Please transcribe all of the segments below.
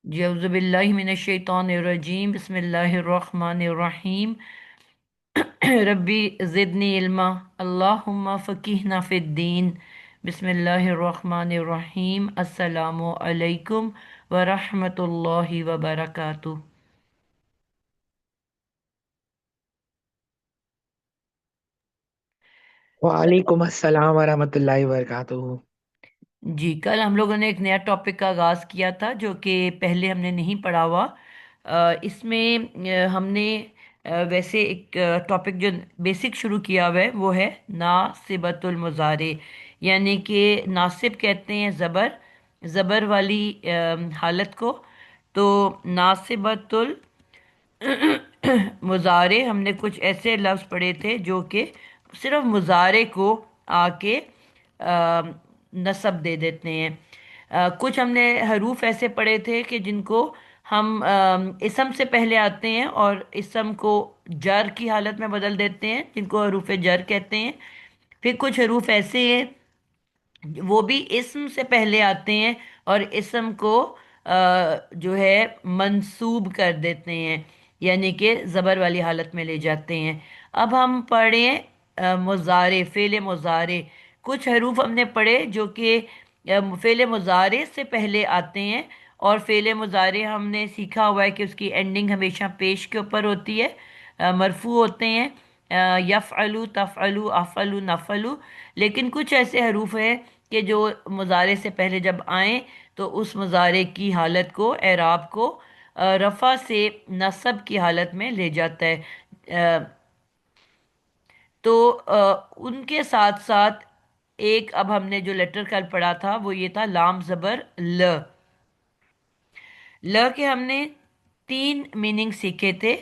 जी औज़ुबिल्लाहि मिनश्शैतानिर्रजीम बिस्मिल्लाहिर्रहमानिर्रहीम। रब्बी ज़िदनी इल्मा अल्लाहुम्मा फ़क़िहना फ़िद्दीन। बिस्मिल्लाहिर्रहमानिर्रहीम। अस्सलामु अलैकुम व रहमतुल्लाहि व बरकातुहू। वालेकुम अस्सलाम वरहमतुल्लाहि वबरकातुहू। जी, कल हम लोगों ने एक नया टॉपिक का आगाज़ किया था जो कि पहले हमने नहीं पढ़ा हुआ। इसमें हमने वैसे एक टॉपिक जो बेसिक शुरू किया हुआ है वो है नासिबतुल मुज़ारे। यानी कि नासिब कहते हैं ज़बर, ज़बर वाली हालत को। तो नासिबतुल मुजारे, हमने कुछ ऐसे लफ्ज़ पढ़े थे जो कि सिर्फ मुजारे को आके नस्ब दे देते हैं। कुछ हमने हरूफ ऐसे पढ़े थे कि जिनको हम इसम से पहले आते हैं और इसम को जर की हालत में बदल देते हैं, जिनको हरूफ जर कहते हैं। फिर कुछ हरूफ ऐसे हैं वो भी इस्म से पहले आते हैं और इस्म को जो है मंसूब कर देते हैं, यानी कि ज़बर वाली हालत में ले जाते हैं। अब हम पढ़ें मुज़ारे, फ़ेल मुज़ारे। कुछ हरूफ हमने पढ़े जो कि फ़ेल मुज़ारे से पहले आते हैं। और फ़ेल मुज़ारे हमने सीखा हुआ है कि उसकी एंडिंग हमेशा पेश के ऊपर होती है, मरफू होते हैं, यफ़अलु, तफ़अलु, अफ़अलु, नफ़अलु। लेकिन कुछ ऐसे हरूफ हैं कि जो मुजारे से पहले जब आए तो उस मुजारे की हालत को, एराब को रफ़ा से नसब की हालत में ले जाता है। तो उनके साथ साथ एक, अब हमने जो लेटर कल पढ़ा था वो ये था लाम ज़बर ल। ल के हमने तीन मीनिंग सीखे थे।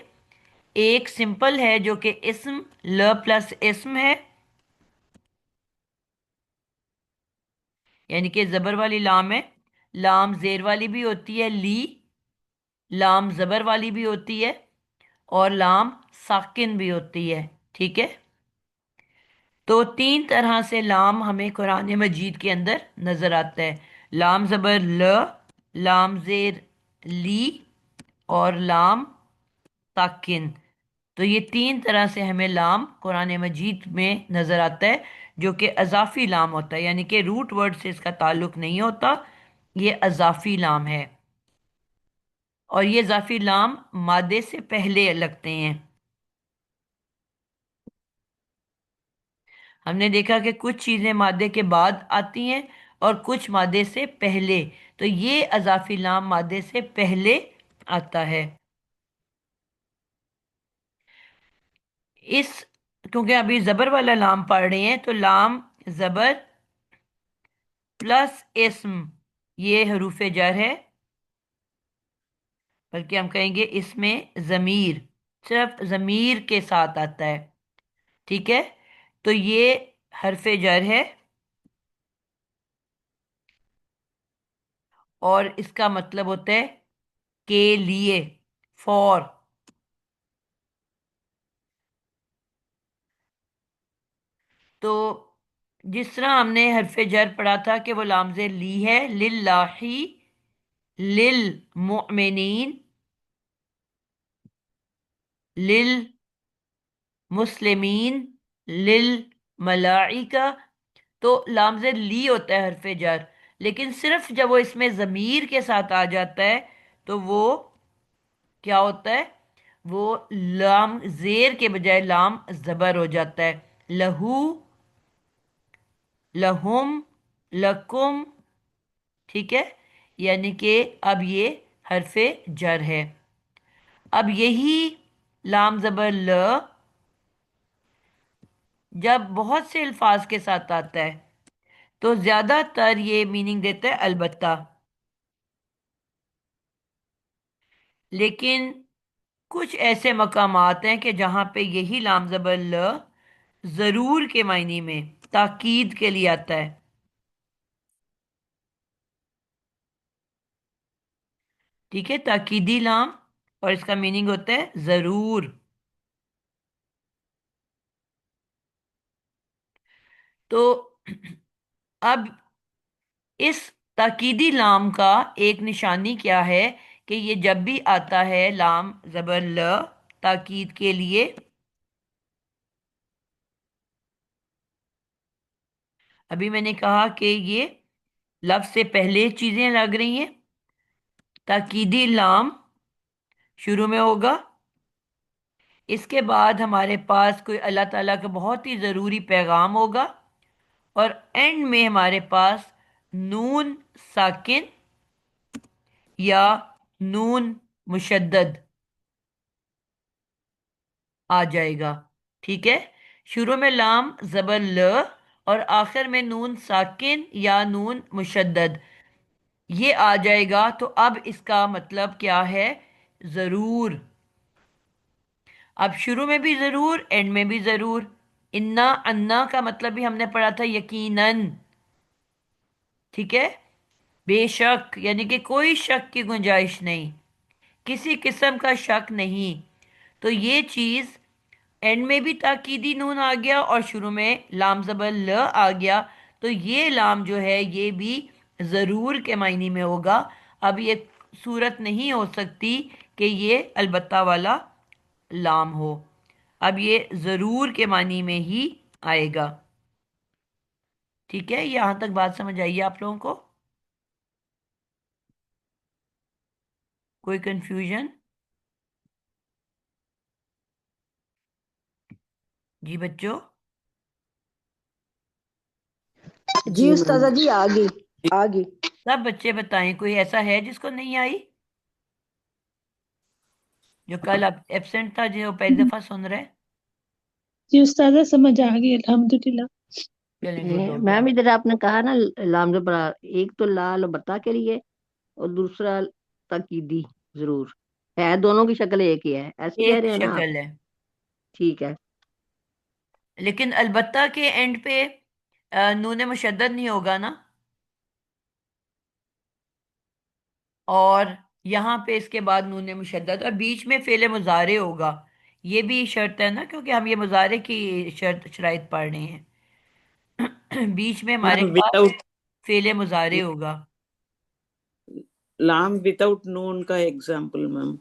एक सिंपल है जो कि इस्म, ल प्लस इस्म है, यानी कि जबर वाली लाम है। लाम जेर वाली भी होती है ली, लाम जबर वाली भी होती है, और लाम साकिन भी होती है। ठीक है। तो तीन तरह से लाम हमें कुरान मजीद के अंदर नजर आता है। लाम जबर ल, लाम जेर ली, और लाम साकिन। तो ये तीन तरह से हमें लाम कुरान मजीद में नजर आता है, जो कि अजाफी लाम होता है, यानी कि रूट वर्ड से इसका ताल्लुक नहीं होता। ये अजाफी लाम है, और ये इजाफी लाम मादे से पहले लगते हैं। हमने देखा कि कुछ चीजें मादे के बाद आती हैं और कुछ मादे से पहले। तो ये अजाफी लाम मादे से पहले आता है। इस, क्योंकि अभी जबर वाला लाम पढ़ रहे हैं, तो लाम जबर प्लस इस्म, ये हरूफ जर है। बल्कि हम कहेंगे इसमें जमीर, सिर्फ जमीर के साथ आता है। ठीक है। तो ये हरफ जर है और इसका मतलब होता है के लिए, फॉर। तो जिस तरह हमने हरफ जर पढ़ा था कि वो लामजे ली है, लिल्लाही, लिल मुमिनीन, लिल मुस्लिमीन, लिल मलाइका। तो लामजे ली होता है हरफ जर, लेकिन सिर्फ जब वो इसमें जमीर के साथ आ जाता है तो वो क्या होता है, वो लाम जेर के बजाय लाम जबर हो जाता है। लहू, लहुम, लकुम। ठीक है। यानी कि अब ये हरफे जर है। अब यही लाम जबर ल जब बहुत से अल्फाज के साथ आता है तो ज्यादातर ये मीनिंग देता है अलबत्ता। लेकिन कुछ ऐसे मकामात हैं कि जहां पे यही लाम जबर ल जरूर के मायने में ताकीद के लिए आता है। ठीक है, ताकीदी लाम, और इसका मीनिंग होता है जरूर। तो अब इस ताकीदी लाम का एक निशानी क्या है कि ये जब भी आता है लाम जबर ल ताकीद के लिए, अभी मैंने कहा कि ये लफ्ज से पहले चीजें लग रही हैं, ताकीदी लाम शुरू में होगा। इसके बाद हमारे पास कोई अल्लाह ताला का बहुत ही ज़रूरी पैगाम होगा, और एंड में हमारे पास नून साकिन या नून मुशद्दद आ जाएगा। ठीक है, शुरू में लाम जबर ल और आखिर में नून साकिन या नून मुशद्दद ये आ जाएगा। तो अब इसका मतलब क्या है? जरूर। अब शुरू में भी जरूर, एंड में भी जरूर। इन्ना अन्ना का मतलब भी हमने पढ़ा था यकीनन। ठीक है, बेशक यानी कि कोई शक की गुंजाइश नहीं, किसी किस्म का शक नहीं। तो ये चीज एंड में भी ताकीदी नून आ गया और शुरू में लाम जबर ल आ गया। तो ये लाम जो है ये भी जरूर के मायने में होगा। अब ये सूरत नहीं हो सकती कि ये अलबत्ता वाला लाम हो। अब ये जरूर के मानी में ही आएगा। ठीक है, यहां तक बात समझ आइए आप लोगों को? कोई कंफ्यूजन? जी बच्चों। जी जी मैम। उस्ताजा जी, आ गई। आ गई। सब बच्चे बताएं, कोई ऐसा है जिसको नहीं आई, जो कल अब एब्सेंट था, जो पहली दफा सुन रहे हैं? जी उस्तादा समझ आ गई अल्हम्दुलिल्लाह। चलें, गुड हो गया। मैम इधर आपने कहा ना, लामजो बरार, एक तो लाल बता के लिए और दूसरा ताकीदी जरूर है, दोनों की शक्ल एक ही है, ऐसे कह एक रहे हैं ना आप? शक्ल है, ठीक है। लेकिन अलबत्ता के एंड पे नून मुशद्दद नहीं होगा ना। और यहाँ पे इसके बाद नून मुशद्दद और बीच में फेले मुजारे होगा। ये भी शर्त है ना, क्योंकि हम ये मुजारे की शर्त शराइत पढ़ रहे हैं। बीच में हमारे मैम पास विदाउट फेले मुजारे होगा। लाम विदाउट नून का एग्जाम्पल मैम।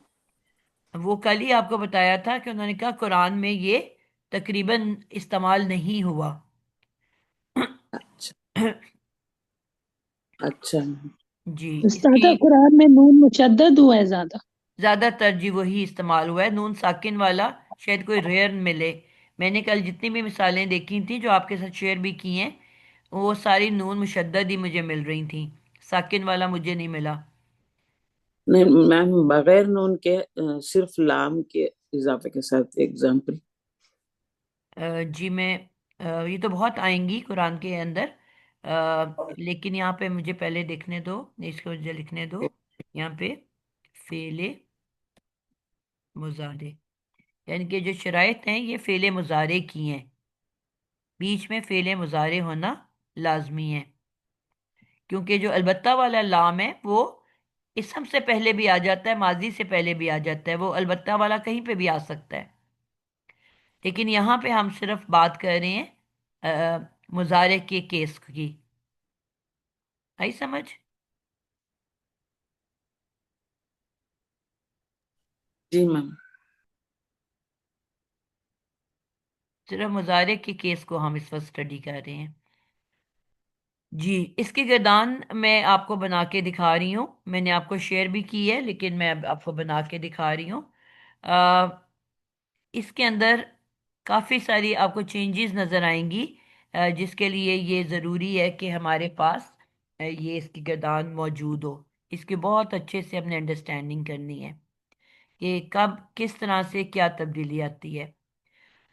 वो कल ही आपको बताया था कि उन्होंने कहा कुरान में ये तकरीबन इस्तेमाल नहीं हुआ। अच्छा। अच्छा। जी, इसकी उस्ताद कुरान में नून मुशद्दद हुआ है ज्यादा। ज्यादातर जी वही इस्तेमाल हुआ है, नून साकिन वाला शायद कोई रेयर मिले। मैंने कल जितनी भी मिसालें देखी थी जो आपके साथ शेयर भी की हैं, वो सारी नून मुशद्दद ही मुझे मिल रही थी, साकिन वाला मुझे नहीं मिला। नहीं मैम, बगैर नून के सिर्फ लाम के इजाफे के साथ एग्जाम्पल। जी मैं ये तो बहुत आएंगी कुरान के अंदर, लेकिन यहाँ पे मुझे पहले देखने दो, इसको मुझे लिखने दो। यहाँ पे फेले मुजारे, यानी कि जो शराइत हैं ये फेले मुजारे की हैं। बीच में फेले मुजारे होना लाजमी है, क्योंकि जो अलबत्ता वाला लाम है वो इसम से पहले भी आ जाता है, माजी से पहले भी आ जाता है। वो अलबत्ता वाला कहीं पे भी आ सकता है, लेकिन यहाँ पे हम सिर्फ बात कर रहे हैं मुजारे के केस की। आई समझ? जी मैम। सिर्फ मुजारे के केस को हम इस वक्त स्टडी कर रहे हैं। जी, इसकी गर्दान मैं आपको बना के दिखा रही हूँ, मैंने आपको शेयर भी की है, लेकिन मैं अब आपको बना के दिखा रही हूँ। इसके अंदर काफ़ी सारी आपको चेंजेस नज़र आएंगी, जिसके लिए ये ज़रूरी है कि हमारे पास ये इसकी गर्दान मौजूद हो। इसकी बहुत अच्छे से हमने अंडरस्टैंडिंग करनी है कि कब किस तरह से क्या तब्दीली आती है।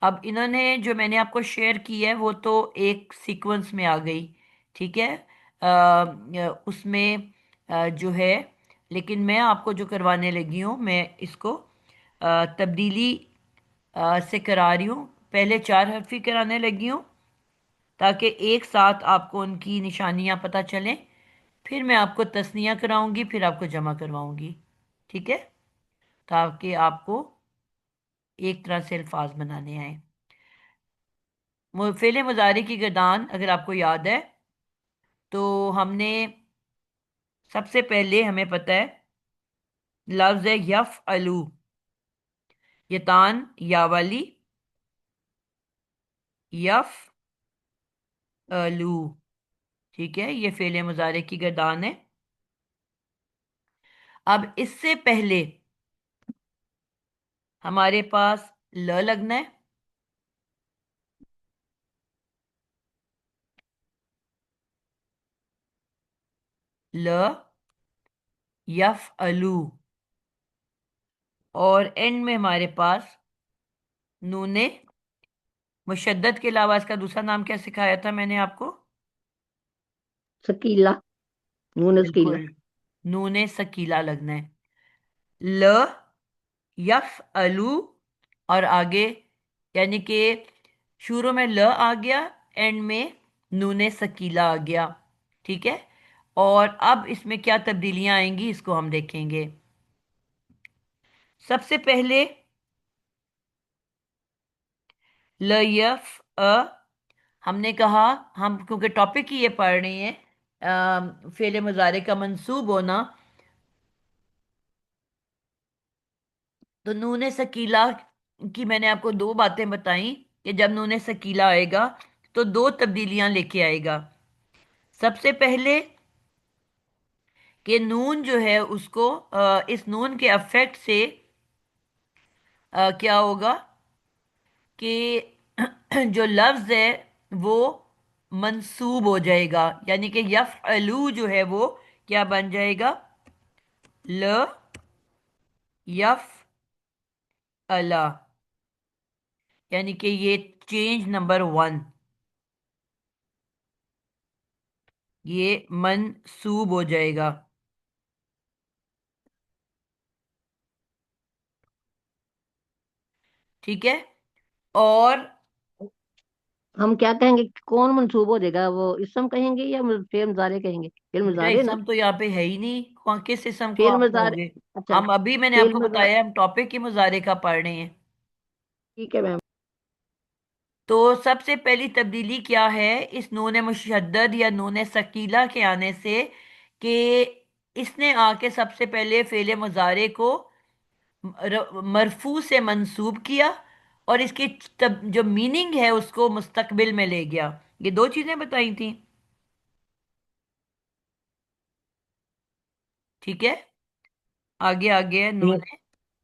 अब इन्होंने जो मैंने आपको शेयर की है वो तो एक सीक्वेंस में आ गई, ठीक है। उसमें जो है, लेकिन मैं आपको जो करवाने लगी हूँ, मैं इसको तब्दीली से करा रही हूँ। पहले 4 हर्फी कराने लगी हूँ ताकि एक साथ आपको उनकी निशानियाँ पता चलें। फिर मैं आपको तस्निया कराऊंगी, फिर आपको जमा करवाऊंगी, ठीक है, ताकि आपको एक तरह से अल्फाज बनाने आए। फेले मुजारे की गर्दान अगर आपको याद है तो हमने सबसे पहले हमें पता है लफ्ज है यफ अलू, ये तान या वाली, यफ अलू। ठीक है, ये फेले मुजारे की गर्दान है। अब इससे पहले हमारे पास ल लगना है। ल, यफ अलू, और एंड में हमारे पास नूने मुशद्दद के अलावा इसका दूसरा नाम क्या सिखाया था मैंने आपको? शकीला, नून शकीला। बिल्कुल, नूने सकीला लगना है। ल, यफ अलू, और आगे, यानी कि शुरू में ल आ गया, एंड में नूने सकीला आ गया। ठीक है, और अब इसमें क्या तब्दीलियां आएंगी इसको हम देखेंगे। सबसे पहले ल, यफ हमने कहा, हम क्योंकि टॉपिक ही ये पढ़ रहे हैं फेले मुजारे का मंसूब होना, तो नूने सकीला की मैंने आपको दो बातें बताई कि जब नूने सकीला आएगा तो दो तब्दीलियां लेके आएगा। सबसे पहले कि नून जो है उसको इस नून के अफेक्ट से क्या होगा कि जो लफ्ज है वो मंसूब हो जाएगा, यानी कि यफ़अलू जो है वो क्या बन जाएगा? ल, यफ़ अला, यानी कि ये चेंज नंबर 1, ये मंसूब हो जाएगा। ठीक है, और हम क्या कहेंगे, कौन मंसूब हो जाएगा? वो इसम कहेंगे या फेल मुजारे कहेंगे? फेल बेटा मुजारे ना। इसम तो यहाँ पे है ही नहीं, कौन किस इसम को फेल आप मुजारे। कहोगे? अच्छा, हम अभी, मैंने फेल आपको मुजारे। बताया, हम टॉपिक की मुजारे का पढ़ रहे हैं। ठीक है मैम। तो सबसे पहली तब्दीली क्या है इस नून मुशद्दद या नून सकीला के आने से, कि इसने आके सबसे पहले फेले मुजारे को मरफू से मंसूब किया, और इसकी जो मीनिंग है उसको मुस्तकबिल में ले गया। ये दो चीजें बताई थी। ठीक है, आगे आगे है जी। नून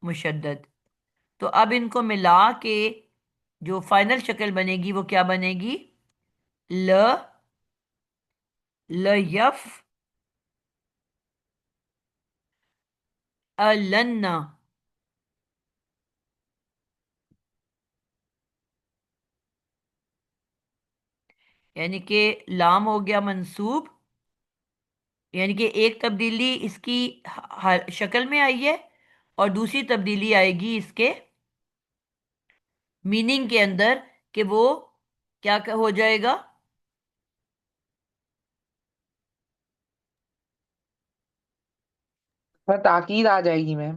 मुशद्दद। तो अब इनको मिला के जो फाइनल शक्ल बनेगी वो क्या बनेगी? ल, ल यफ अलन्ना, यानी कि लाम हो गया मंसूब, यानी कि एक तब्दीली इसकी शक्ल में आई है, और दूसरी तब्दीली आएगी इसके मीनिंग के अंदर, कि वो क्या हो जाएगा? पर ताकीद आ जाएगी मैम।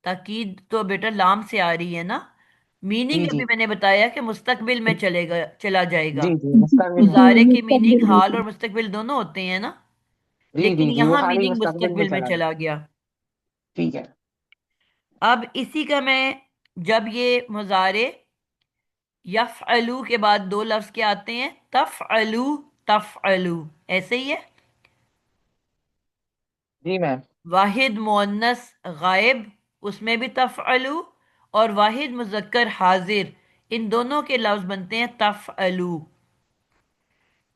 ताकीद तो बेटा लाम से आ रही है ना। मीनिंग जी अभी जी। मैंने बताया कि मुस्तकबिल में चलेगा, चला जाएगा। जी जी, जी मुस्तकबिल में जी, मुजारे चला। की मीनिंग मुस्तकबिल में हाल से। और मुस्तकबिल दोनों होते हैं ना, जी लेकिन जी जी, वो यहां खाली मीनिंग मुस्तकबिल में मुस्तकबिल में चला गया। चला गया। ठीक है। अब इसी का मैं, जब ये मुजारे यफ़अलू के बाद दो लफ्ज के आते हैं, तफ़अलू, तफ़अलू, ऐसे ही है। जी मैम। वाहिद मुअन्नस गायब, उसमें भी तफ़अलू, और वाहिद मुज़क्कर हाजिर, इन दोनों के लफ्ज बनते हैं तफ़अलू।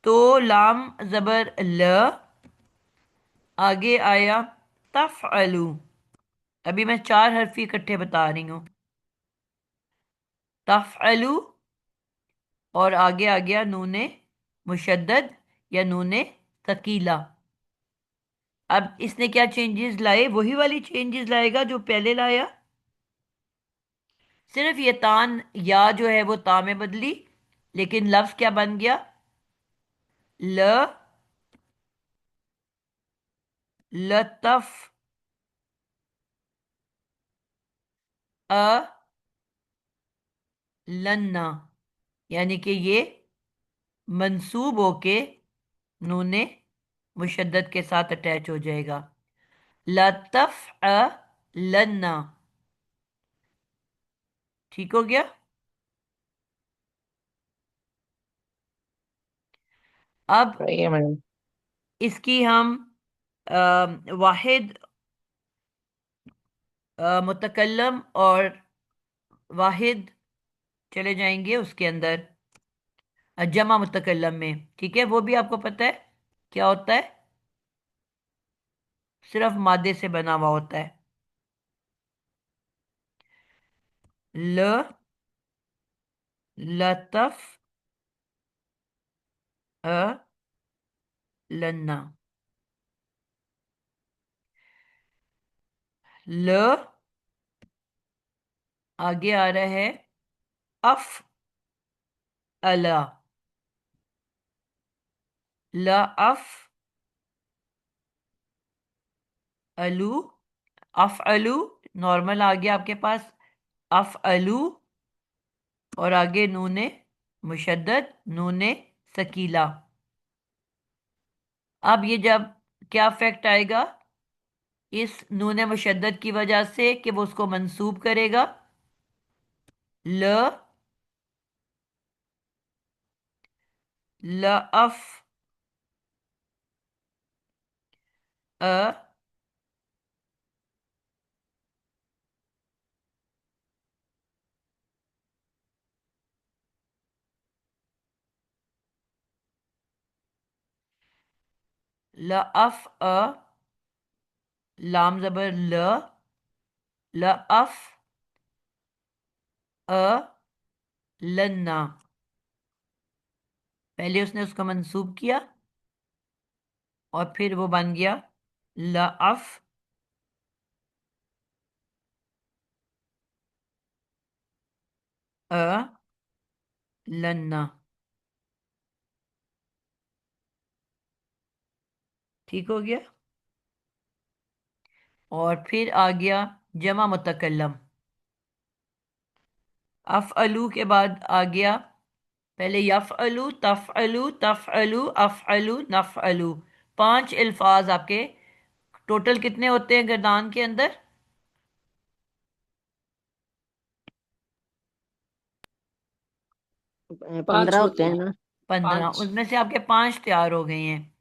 तो लाम जबर ल, आगे आया तफ़अलू। अभी मैं चार हर्फी इकट्ठे बता रही हूँ। तफ़अलू, और आगे आ गया नूने मुशद्दद या नूने तकीला। अब इसने क्या चेंजेस लाए? वही वाली चेंजेस लाएगा जो पहले लाया, सिर्फ ये तान या जो है वो ता में बदली, लेकिन लफ्ज क्या बन गया? ल, लतफ अ लन्ना, यानी कि ये मंसूब होके नूने मुशद्दद के साथ अटैच हो जाएगा। लतफ लन्ना। ठीक हो गया। अब सही है मैम। इसकी हम वाहिद मुतकल्लम और वाहिद चले जाएंगे उसके अंदर, जमा मुतकल्लम में। ठीक है, वो भी आपको पता है क्या होता है, सिर्फ मादे से बना हुआ होता है। ल, लतफ, अ, लन्ना। ल, आगे आ रहा है अफ, अला। ल, अफ, अलू, अफ अलू। नॉर्मल आ गया आपके पास, अफ अलू। और आगे नूने मुशद्दद, नूने सकीला। अब ये जब क्या इफेक्ट आएगा इस नूने मुशद्दद की वजह से कि वो उसको मंसूब करेगा। ल, लअफ, अ, लअफ, अ, लाम जबर ल, लअफ, अ, लन्ना। पहले उसने उसको मंसूब किया और फिर वो बन गया लअफ, अ, लन्ना। ठीक हो गया। और फिर आ गया जमा मुतकल्लम। अफअलू के बाद आ गया पहले यफअलू, तफअलू, तफअलू, अफअलू, नफअलू। 5 अल्फाज आपके टोटल कितने होते हैं गर्दान के अंदर? 5 15 होते होते हैं हैं। ना। 15, 5। उसमें से आपके 5 तैयार हो गए हैं।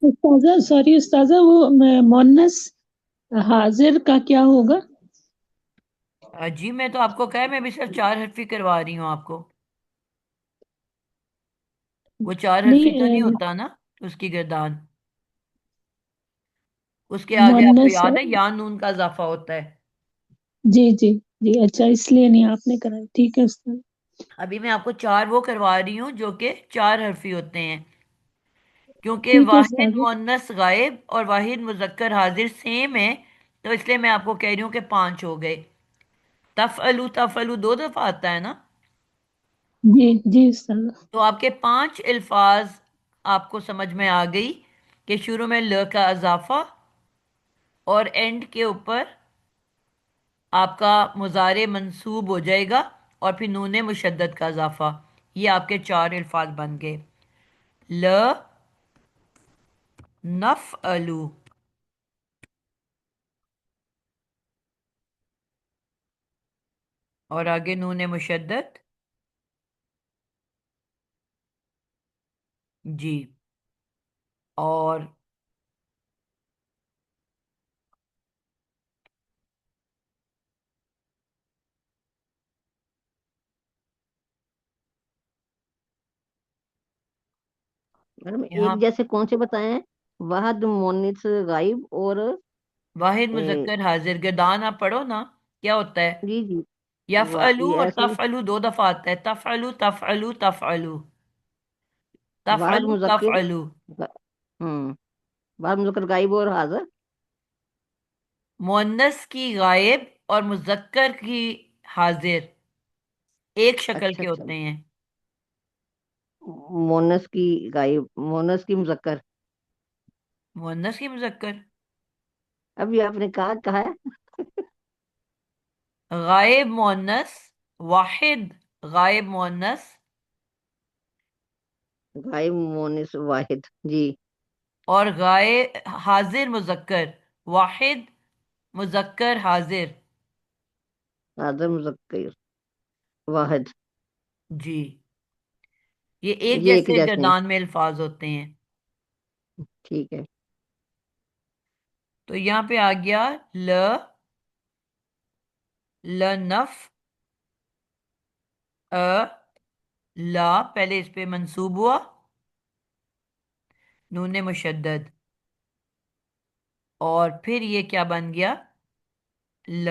उस्ताजा सॉरी उस्ताजा, वो मोन्नस हाजिर का क्या होगा? जी मैं तो आपको कहा, मैं भी सिर्फ 4 हर्फी करवा रही हूँ आपको। वो 4 हर्फी तो नहीं नहीं, होता ना उसकी गर्दान। उसके आगे आपको मोन्नस याद है या नून का इजाफा होता है। जी जी जी, अच्छा इसलिए नहीं आपने कराई, ठीक है उस्ताद। अभी मैं आपको 4 वो करवा रही हूँ जो कि 4 हर्फी होते हैं, क्योंकि ठीक है वाहिद उस्ताद। मुअन्नस गायब और वाहिद मुजक्कर हाजिर सेम है। तो इसलिए मैं आपको कह रही हूँ कि 5 हो गए। तफअलू, तफअलू 2 दफा आता है ना। जी जी उस्ताद। तो आपके 5 अल्फाज आपको समझ में आ गई कि शुरू में ल का इजाफा और एंड के ऊपर आपका मुजारे मंसूब हो जाएगा और फिर नूने मुशद्दद का इजाफा। ये आपके 4 अल्फाज बन गए। ल, नफ अलू। और आगे नूने मुशद्दद। जी। और मैडम यहाँ एक जैसे कौन से बताए हैं? वहद, मोनिस, गाइब और वाहिद ए, मुजक्कर हाजिर गर्दान आप पढ़ो ना, क्या होता है। जी जी। यफअलू ये और ऐसे ही। तफअलू 2 दफा आता है। तफअलू, तफअलू, तफअलू, वाहद तफअलू, मुजक्किर, तफअलू। ग- हम्म, वाहद मुजक्किर, गाइब और हाजिर। मुअन्नस की गायब और मुजक्कर की हाजिर एक शक्ल अच्छा के अच्छा। होते हैं। मोनस की गायब, मोनस की मुजक्कर। मुअन्नस की मुजक्कर। अभी आपने कहा है। गायब मुअन्नस, वाहिद गायब मुअन्नस, गायब, मोनिस, वाहिद। जी। और गायब हाजिर मुजक्कर, वाहिद मुजक्कर हाजिर। हाजिर मुजक्कर वाहिद। जी, ये एक ये एक जैसे जैसे हैं। गर्दान में अल्फाज होते हैं। ठीक है। तो यहाँ पे आ गया ल, लनफ, अ, ला, पहले इस पे मंसूब हुआ, नून मुशद्दद, और फिर ये क्या बन गया, ल,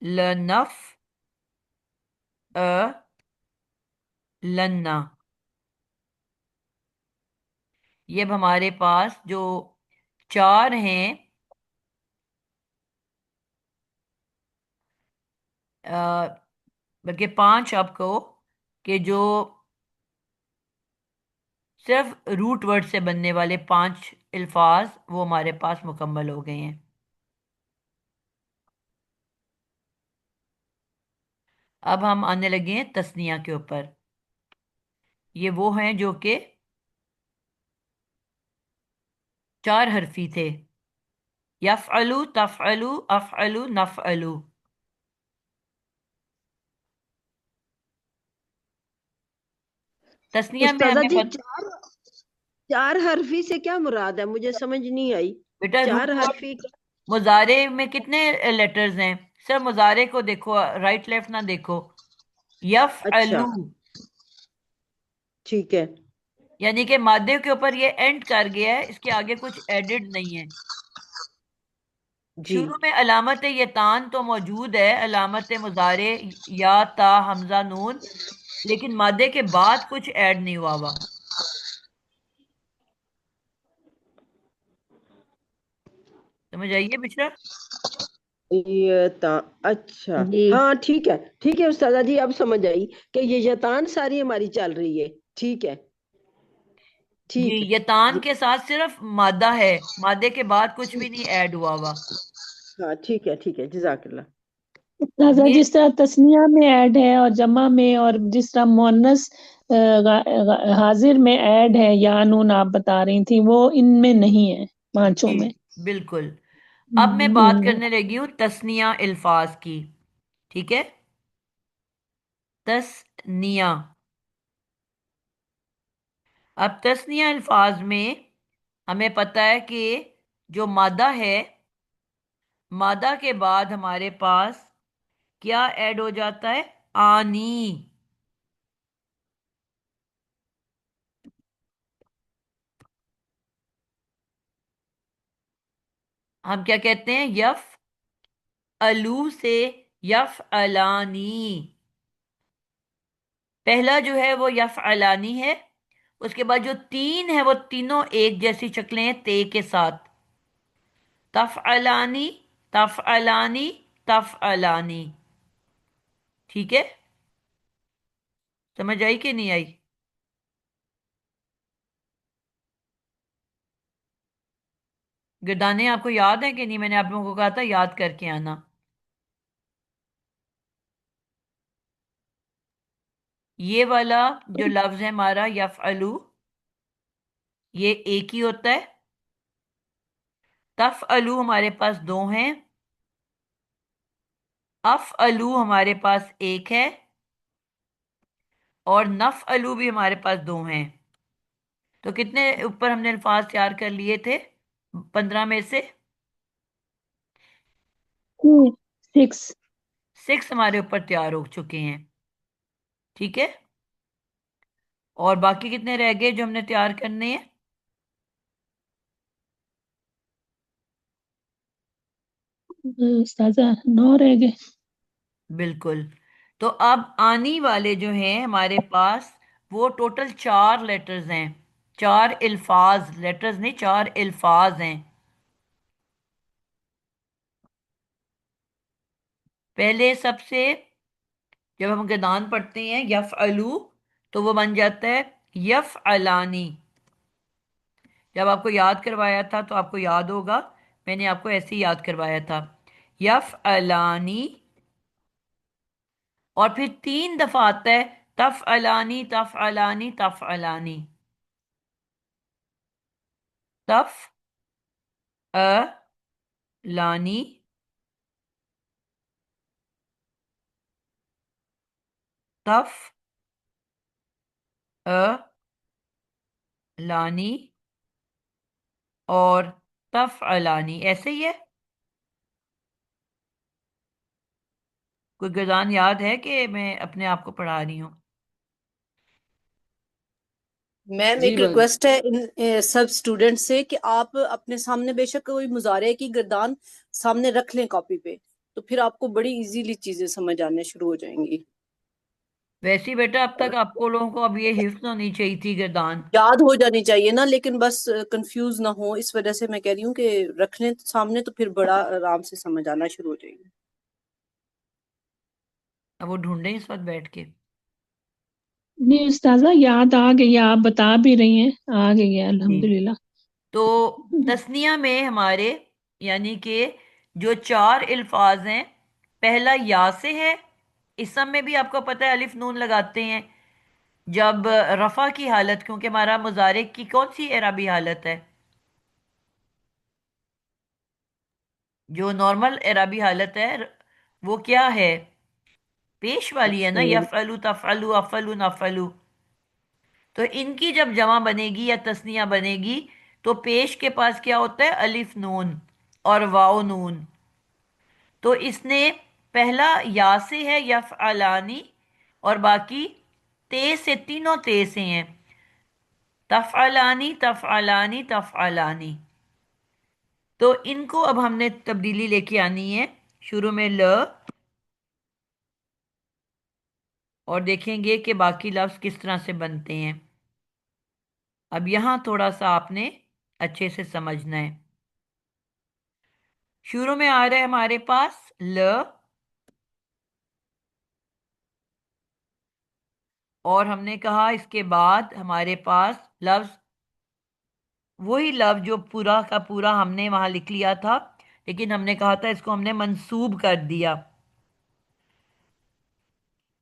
लनफ, अ, लन्ना। ये अब हमारे पास जो चार हैं, अ, बल्कि पांच आपको, कि जो सिर्फ रूट वर्ड से बनने वाले पांच अल्फाज वो हमारे पास मुकम्मल हो गए हैं। अब हम आने लगे हैं तस्निया के ऊपर। ये वो हैं जो कि चार हरफी थे, यफ़अलु, तफ़अलु, अफ़अलु, नफ़अलु। तस्निया में उस्ताजा हमें जी, पता, चार चार हरफी से क्या मुराद है? मुझे समझ नहीं आई। बेटा चार रूट वर्ड हरफी मुजारे में कितने लेटर्स हैं? सर मुजारे को देखो, राइट लेफ्ट ना देखो। अच्छा, यफ़अलु, ठीक है। यानी कि मादे के ऊपर ये एंड कर गया है, इसके आगे कुछ एडिड नहीं है। जी, शुरू में अलामत ये तान तो मौजूद है, अलामत मुजारे, या, ता, हमजा, नून, लेकिन मादे के बाद कुछ ऐड नहीं हुआ हुआ। समझ आइए बिशरा? ये ता अच्छा। जी हाँ, ठीक है उस्तादा जी, अब समझ आई कि ये यतान सारी हमारी चल रही है। ठीक है, जी, ठीक है। ये तान जी, के साथ सिर्फ मादा है, मादे के बाद कुछ भी नहीं ऐड हुआ हुआ। हाँ, ठीक है, जजाकल्ला। ताजा ये जिस तरह तस्निया में ऐड है और जमा में, और जिस तरह मोनस हाजिर में ऐड है, या नून आप बता रही थी, वो इनमें नहीं है, पांचों जी में। बिल्कुल। अब मैं बात हम्म, करने लगी हूँ तस्निया अल्फाज की। ठीक है, तस्निया। अब तस्निया अल्फाज में हमें पता है कि जो मादा है, मादा के बाद हमारे पास क्या ऐड हो जाता है, आनी। हम क्या कहते हैं, यफ अलू से यफ अलानी। पहला जो है वो यफ अलानी है। उसके बाद जो तीन है वो तीनों एक जैसी शक्लें हैं ते के साथ, तफ अलानी, तफ अलानी, तफ अलानी। ठीक है, समझ आई कि नहीं आई? गिरदाने आपको याद है कि नहीं? मैंने आप लोगों को कहा था याद करके आना। ये वाला जो लफ्ज है हमारा यफअलू, ये एक ही होता है। तफअलू हमारे पास दो हैं, अफअलू हमारे पास एक है, और नफअलू भी हमारे पास दो हैं। तो कितने ऊपर हमने अल्फाज तैयार कर लिए थे 15 में से? 6। सिक्स हमारे ऊपर तैयार हो चुके हैं। ठीक है, और बाकी कितने रह गए जो हमने तैयार करने हैं? ताजा 9 रह गए। बिल्कुल। तो अब आनी वाले जो हैं हमारे पास, वो टोटल चार लेटर्स हैं, चार अल्फाज, लेटर्स नहीं, चार अल्फाज हैं। पहले सबसे, जब हम गदान पढ़ते हैं यफ अलू, तो वो बन जाता है यफ अलानी। जब आपको याद करवाया था तो आपको याद होगा, मैंने आपको ऐसे ही याद करवाया था, यफ अलानी। और फिर तीन दफा आता है तफ अलानी, तफ अलानी, तफ अलानी, तफ लानी, तफ अ लानी और तफ अलानी, ऐसे ही है। कोई गर्दान याद है कि मैं अपने आप को पढ़ा रही हूँ? मैम जी एक बाजी। रिक्वेस्ट है इन सब स्टूडेंट से कि आप अपने सामने बेशक कोई मुजारे की गर्दान सामने रख लें कॉपी पे, तो फिर आपको बड़ी इजीली चीजें समझ आने शुरू हो जाएंगी। वैसे ही बेटा, अब तक आपको लोगों को अब ये हिफ्ज होनी चाहिए थी गर्दान। याद हो जानी चाहिए ना, लेकिन बस कंफ्यूज ना हो, इस वजह से मैं कह रही हूँ कि रख लें सामने, तो फिर बड़ा आराम से समझ आना शुरू हो जाएगी। अब वो ढूंढें इस वक्त बैठ के। नहीं उस्ताजा, याद आ गई, आप बता भी रही हैं, आ गई है जी। अल्हम्दुलिल्लाह। तो तस्निया में हमारे, यानी कि जो चार अल्फाज हैं, पहला या से है। इस सब में भी आपको पता है अलिफ नून लगाते हैं जब रफा की हालत, क्योंकि हमारा मुजारे की कौन सी एराबी हालत है? जो नॉर्मल एराबी हालत है वो क्या है? पेश वाली है ना, यफअलु तफअलु अफअलु नफअलु। तो इनकी जब जमा बनेगी या तस्निया बनेगी तो पेश के पास क्या होता है? अलिफ नून और वाओ नून। तो इसने पहला या से है यफअलानी, और बाकी ते से, तीनों ते से हैं। तफअलानी तफअलानी तफअलानी। तो इनको अब हमने तब्दीली लेके आनी है। शुरू में ल, और देखेंगे कि बाकी लफ्ज किस तरह से बनते हैं। अब यहां थोड़ा सा आपने अच्छे से समझना है। शुरू में आ रहा है हमारे पास ल, और हमने कहा इसके बाद हमारे पास लफ्ज, वही लफ्ज जो पूरा का पूरा हमने वहां लिख लिया था, लेकिन हमने कहा था इसको हमने मंसूब कर दिया।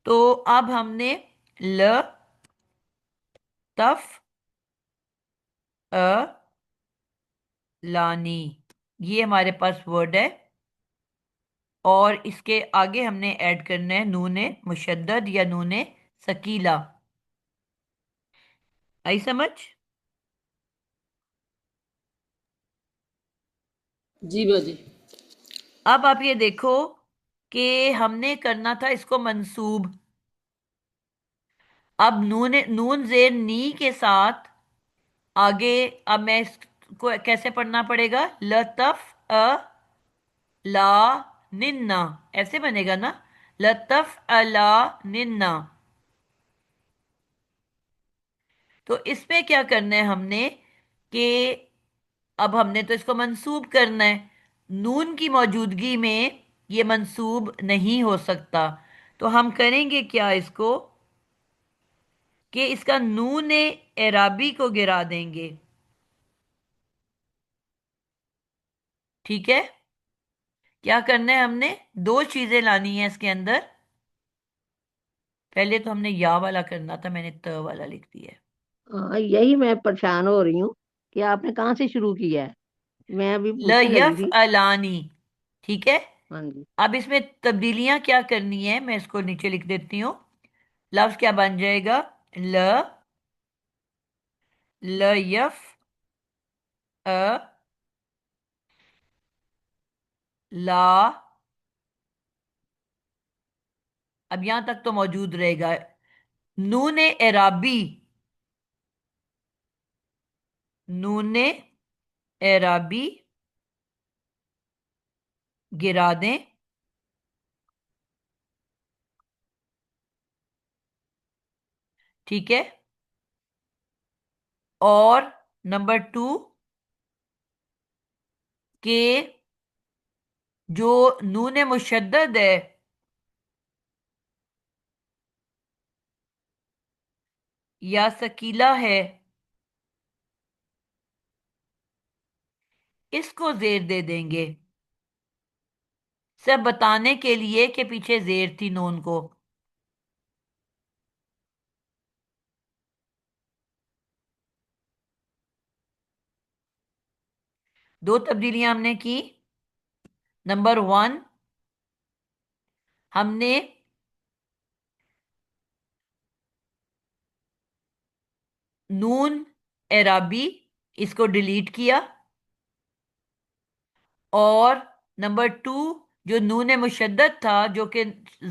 तो अब हमने ल, तफ अ लानी, ये हमारे पास वर्ड है, और इसके आगे हमने ऐड करना है नूने मुशद्दद या नूने सकीला। आई समझ? जी बाजी। अब आप ये देखो कि हमने करना था इसको मंसूब। अब नून नून जेर नी के साथ आगे, अब मैं इसको कैसे पढ़ना पड़ेगा? लतफ अ ला निन्ना, ऐसे बनेगा ना, लतफ अला निन्ना। तो इसमें क्या करना है हमने कि अब हमने तो इसको मंसूब करना है। नून की मौजूदगी में ये मंसूब नहीं हो सकता। तो हम करेंगे क्या इसको, कि इसका नून एराबी को गिरा देंगे। ठीक है? क्या करना है हमने? दो चीजें लानी है इसके अंदर। पहले तो हमने या वाला करना था, मैंने त वाला लिख दिया है। हाँ, यही मैं परेशान हो रही हूँ कि आपने कहाँ से शुरू किया है। मैं अभी ल पूछने लगी यफ थी। अलानी। ठीक है? हाँ जी। अब इसमें तब्दीलियां क्या करनी है, मैं इसको नीचे लिख देती हूँ। लफ्ज क्या बन जाएगा? ल, ल यफ अ ला। अब यहां तक तो मौजूद रहेगा। नून एराबी, नून एराबी गिरा दें। ठीक है? और नंबर टू, के जो नून मुशद्दद है या सकीला है, इसको जेर दे देंगे, सब बताने के लिए कि पीछे जेर थी नून को। दो तब्दीलियां हमने की। नंबर 1, हमने नून एराबी इसको डिलीट किया, और नंबर 2, जो नून मुशद्दद था जो कि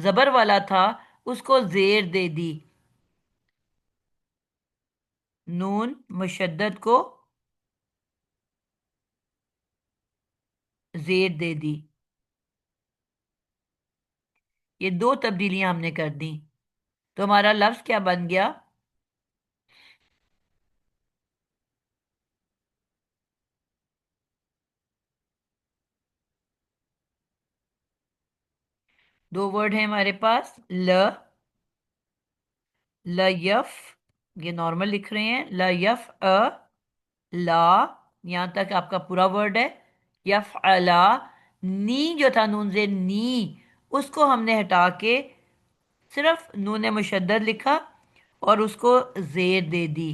जबर वाला था, उसको जेर दे दी। नून मुशद्दद को जेर दे दी। ये 2 तब्दीलियां हमने कर दी। तो हमारा लफ्ज क्या बन गया? दो वर्ड है हमारे पास, ल यफ, ये नॉर्मल लिख रहे हैं, ल यफ ला, यहां तक आपका पूरा वर्ड है। यफ अला, नी जो था नून से नी, उसको हमने हटा के सिर्फ नून मुशद्दद लिखा और उसको जेर दे दी।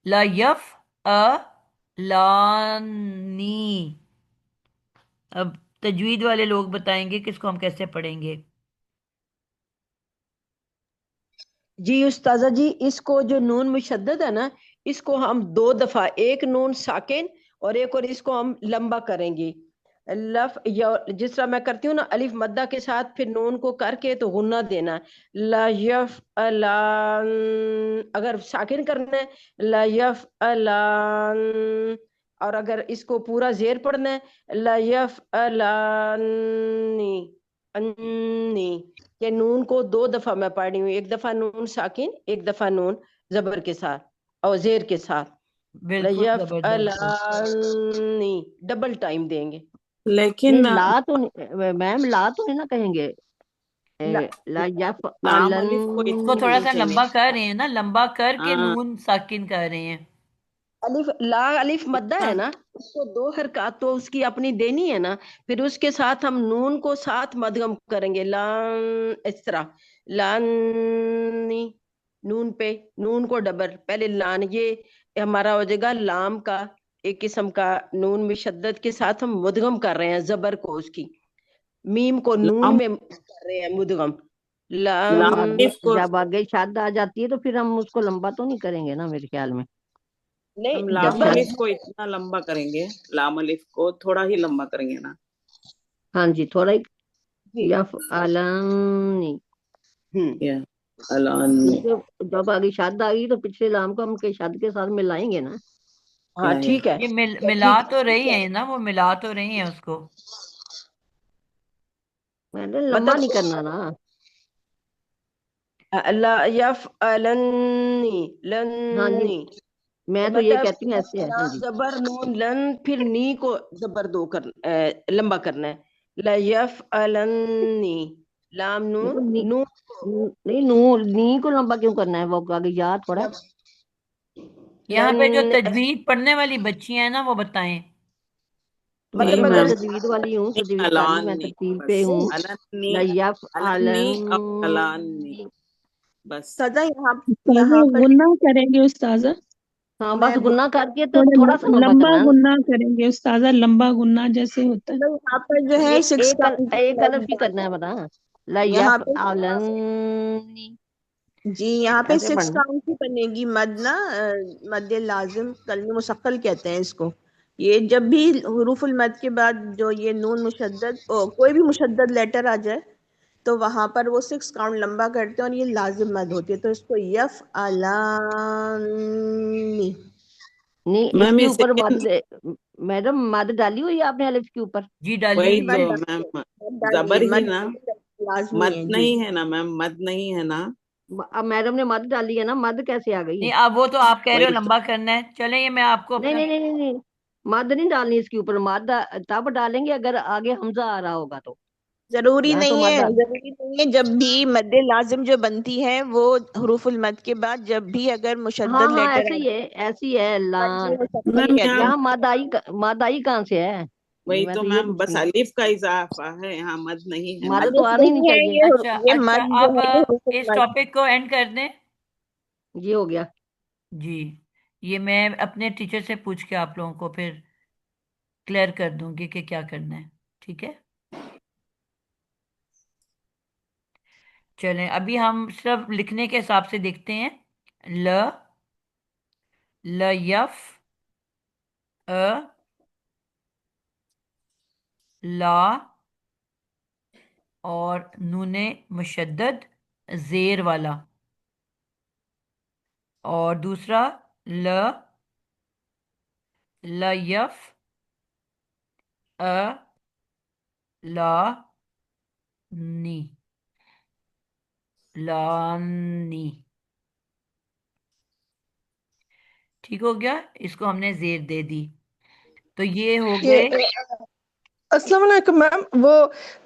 ला यफ अ लानी। अब तजवीद वाले लोग बताएंगे कि इसको हम कैसे पढ़ेंगे। जी उस्ताजा जी, इसको जो नून मुशद्दद है ना, इसको हम 2 दफा, एक नून साकिन और एक और इसको हम लंबा करेंगे। लफ या जिस तरह मैं करती हूँ ना, अलिफ मद्दा के साथ फिर नून को करके तो गुन्ना देना है। ला यफ अलान, अगर साकिन करना है ला यफ अलान, और अगर इसको पूरा जेर पढ़ना है ला यफ अलानी अन्नी। ये नून को 2 दफा मैं पढ़ रही हूँ, एक दफा नून साकिन, एक दफा नून जबर के साथ और जेर के साथ। बिल्कुल लयफ जबरदस्त। अलानी, डबल टाइम देंगे। नहीं लेकिन ला तो मैम ला तो नहीं ना कहेंगे। ला, ला यफ लाम आलन अलिफ को इसको इतना थोड़ा नहीं सा चाहिए। लंबा कर रहे हैं ना, लंबा करके हाँ, नून साकिन कर रहे हैं। अलिफ ला अलिफ मद्दा इतना है ना, उसको 2 हरकत तो उसकी अपनी देनी है ना। फिर उसके साथ हम नून को साथ मदगम करेंगे, लान, इस तरह लानी। नून पे नून को डबल, पहले लान, ये हमारा हो जाएगा लाम का एक किस्म का। नून में शद्दत के साथ हम मुदगम कर रहे हैं जबर को, उसकी मीम को नून लाम में कर रहे हैं मुदगम। जब लाम लाम, आगे अलिफ को जब आगे शद आ जाती है तो फिर हम उसको लंबा तो नहीं करेंगे ना मेरे ख्याल में। नहीं हम जब लाम शद, अलिफ को इतना लंबा करेंगे, लाम अलिफ को थोड़ा ही लंबा करेंगे ना। हाँ जी थोड़ा ही। जी। यफ आलानी, हम्म। या अलान। क्योंकि जब आगे शद आ गई तो पिछले लाम को हम के शद के साथ मिलाएंगे ना। हाँ या ठीक है। ये तो मिला ठीक तो ठीक रही है, हैं ना, वो मिला तो रही हैं उसको। मैंने लंबा मतलब नहीं करना ना। ला यफ अलन्नी हाँ जी, लन्नी, मैं तो ये मतलब कहती हूँ ऐसे है। हाँ लाम जी, जबर नून लन, फिर नी को जबर दो कर लंबा करना है। ला यफ अलन्नी, लाम नून देखो नून नहीं नूर नी को लंबा क्यों करना है, वो आगे या थोड़ा। जब यहाँ पे जो लन, तजवीद पढ़ने वाली बच्चियां हैं ना, वो बताएं। मैं नहीं मतलब मैं अगर मैम, तजवीद वाली हूँ, नहीं तजवीद कर रही, अलान मैं नहीं, तरतील पे बस हूँ। अलन्नी, लयफ अलन्नी आलन। और अलान नहीं, बस। सजा यहाँ उस्ताजा यहाँ पर गुन्ना करेंगे उस्ताजा, हाँ बस मैं गुन्ना करके तो थोड़ा थोड़ा सा लंबा लंबा करना है। गुन्ना करेंगे उस्ताजा, लंबा गुन्ना जैसे होता है। यहाँ पर जो है सिक्स काउंट एक अलफ ही करना है बता। यहाँ लयफ पे आलन, जी यहाँ पे ऐसे सिक्स पढ़ना। काउंट ही बनेगी मद ना, मद लाजिम कलमे मुसक्कल कहते हैं इसको। ये जब भी हुरूफुल मद के बाद जो ये नून मुशद्दद कोई भी मुशद्दद लेटर आ जाए तो वहां पर वो सिक्स काउंट लंबा करते हैं और ये लाजिम मद होती है, तो इसको यफ अलानी। नहीं मैम इसके ये ऊपर सेकंड, मैडम मद डाली हुई है आपने अलिफ के ऊपर। जी डाली वही हुई मद है। तो मैम, डालिए, मद डालिए, जबर ही मद ना, लाजमी मद है जी। नहीं है ना मैम, मद नहीं है ना। अब मैडम ने मद डाली है ना, मद कैसे आ गई। नहीं, अब वो तो आप कह रहे हो वही तो, लंबा करना है, चले ये मैं आपको नहीं अपना। नहीं नहीं नहीं नहीं, मद नहीं डालनी इसके ऊपर। मद तब डालेंगे अगर आगे हमजा आ रहा होगा तो। जरूरी यहाँ तो नहीं है, मद, जरूरी नहीं है। जब भी मद्दे लाजिम जो बनती है वो हुरूफुल मद के बाद जब भी अगर हाँ मुशद्दद हाँ लेटर ऐसे आ ही है, ऐसी है कलमे लान। मुसक्कल मैम कहते यहाँ यहाँ हैं। मद आई कहाँ से है। वही मैं तो तो ये मैम, पूछ बस रही हूँ, अलिफ का इजाफा है, यहाँ मद नहीं है मद मैम। तो अलिफ आना ही नहीं नहीं है चाहिए। ये, अच्छा ये अच्छा, मद जो अब है हुरूफुल इस मद। टॉपिक को एंड कर दें। ये हो गया। जी, ये मैं अपने टीचर से पूछ के आप लोगों को फिर क्लियर कर दूंगी कि क्या करना है। ठीक है, चलें अभी हम सिर्फ लिखने के हिसाब से देखते हैं। ल, ल यफ, अ, ला, और नूने मुशद्दद जेर वाला, और दूसरा ल, ल यफ, अ, ला, नी, लानी। ठीक हो गया, इसको हमने जेर दे दी, तो ये हो ये गए। अस्सलाम वालेकुम मैम। वो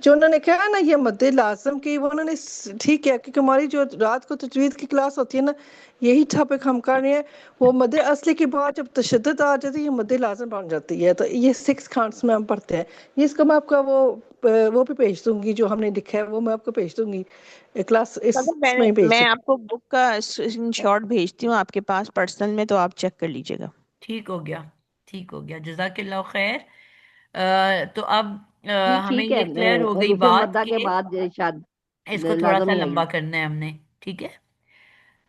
जो उन्होंने कहा ना ये मद्दे लाजम की, वो उन्होंने ठीक किया, क्योंकि हमारी जो रात को तजवीद की क्लास होती है ना, यही टॉपिक हम कर रहे हैं। वो मद्दे असली के बाद जब तशद्दुद आ जाती है, ये मद्दे लाजम बन जाती है। तो ये 6 खान्स में हम पढ़ते हैं। ये इसको मैं आपका वो भी भेज दूंगी, जो हमने लिखा है वो मैं आपको भेज दूंगी क्लास अगर इसमें ही भेज मैं दूंगी। आपको बुक का स्क्रीनशॉट भेजती हूँ आपके पास पर्सनल में, तो आप चेक कर लीजिएगा। ठीक हो गया, ठीक हो गया, जज़ाकिल्लाह खैर। तो अब जी हमें ठीक है। ये क्लियर हो गई हरूफ बात मद्दा के कि बाद शाद इसको थोड़ा लाजम सा ही लंबा आएगी। करना है हमने। ठीक है,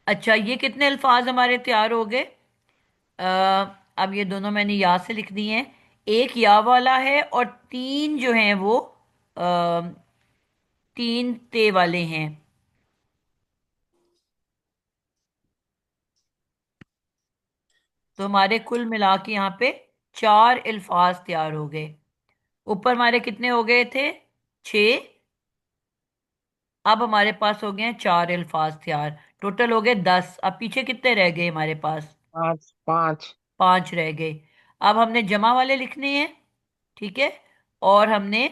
अच्छा ये कितने अल्फाज हमारे तैयार हो गए? अ, अब ये दोनों मैंने या से लिख दिए हैं। एक या वाला है और तीन जो हैं वो तीन ते वाले हैं। तो हमारे कुल मिला के यहाँ पे चार अल्फाज तैयार हो गए। ऊपर हमारे कितने हो गए थे? छः। अब हमारे पास हो गए हैं चार अल्फाज तैयार, टोटल हो गए 10। अब पीछे कितने रह गए हमारे पास? 5 5। पांच रह गए। अब हमने जमा वाले लिखने हैं। ठीक है, और हमने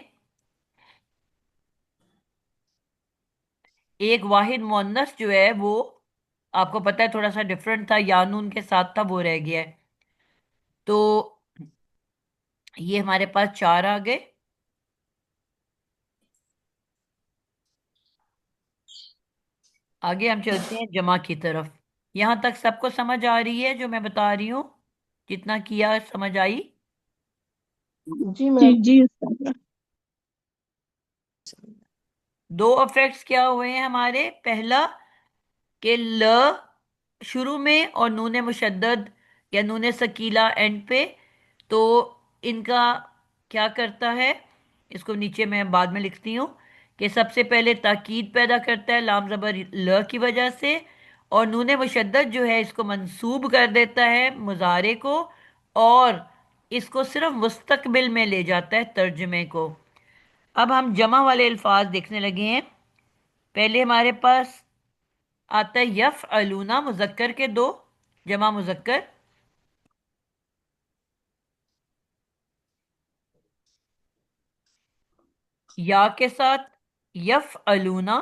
एक वाहिद मुअन्नस जो है वो, आपको पता है थोड़ा सा डिफरेंट था, यानून के साथ था, वो रह गया है। तो ये हमारे पास चार आ गए। आगे हम चलते हैं जमा की तरफ। यहां तक सबको समझ आ रही है जो मैं बता रही हूँ? जितना किया समझ आई? जी जी मैम। जी उस्ताद। दो इफेक्ट्स क्या हुए हैं हमारे? पहला कि ल शुरू में और नून मुशद्दद या नून सकीला एंड पे, तो इनका क्या करता है, इसको नीचे मैं बाद में लिखती हूँ, कि सबसे पहले ताकीद पैदा करता है लाम ज़बर ल की वजह से, और नून मुशद्दद जो है इसको मंसूब कर देता है मुजारे को, और इसको सिर्फ मुस्तकबिल में ले जाता है तर्जमे को। अब हम जमा वाले अल्फाज देखने लगे हैं। पहले हमारे पास आता है यफ अलूना, मुजक्कर के दो, जमा मुजक्कर, या के साथ यफ अलूना,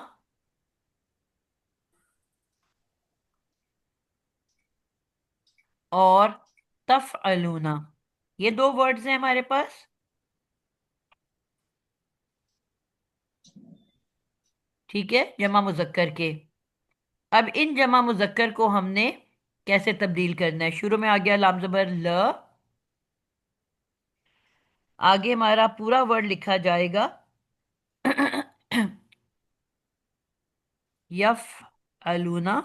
और तफ अलूना। ये दो वर्ड्स हैं हमारे पास। ठीक है, जमा मुजक्कर के। अब इन जमा मुजक्कर को हमने कैसे तब्दील करना है? शुरू में आ गया लाम ज़बर ल, आगे हमारा पूरा वर्ड लिखा जाएगा यफ अलूना,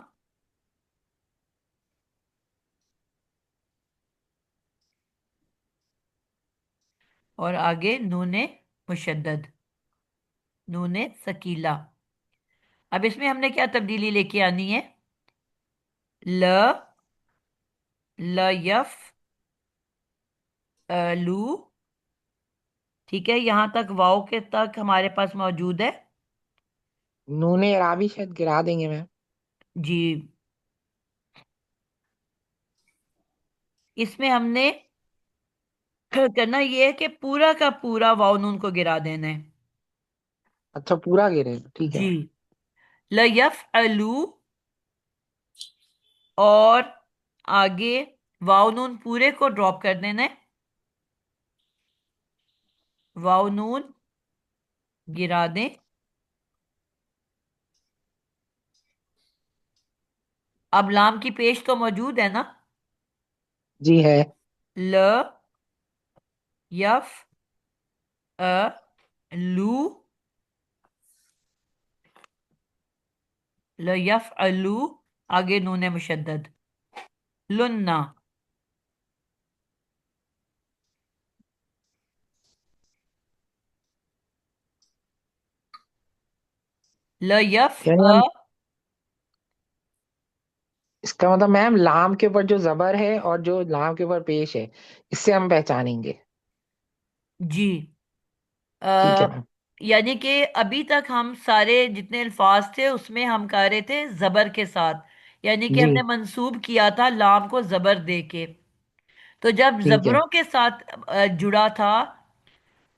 और आगे नूने मुशद्दद, नूने सकीला। अब इसमें हमने क्या तब्दीली लेके आनी है? ल, ल यफ लू। ठीक है, यहां तक वाओ के तक हमारे पास मौजूद है। नूने अराबी शायद गिरा देंगे मैम। जी, इसमें हमने करना ये है कि पूरा का पूरा वाओ नून को गिरा देना है। अच्छा पूरा गिरे, ठीक है जी, मैम। ल यफ अलू, और आगे वाओ नून पूरे को ड्रॉप कर देना है, वाओ नून गिरा दें। अब लाम की पेश तो मौजूद है ना? जी है। ल यफ अ लू, ल यफ अलू, आगे नून मुशद्दद, लुन्ना। ल यफ यानी अ, हम, इसका मतलब मैम लाम के ऊपर जो जबर है और जो लाम के ऊपर पेश है, इससे हम पहचानेंगे। जी। ठीक अ, है मैम। यानी कि अभी तक हम सारे जितने अल्फाज थे उसमें हम कर रहे थे जबर के साथ, यानी कि जी। हमने मंसूब किया था लाम को जबर दे के। तो जब ठीक है। जबरों के साथ जुड़ा था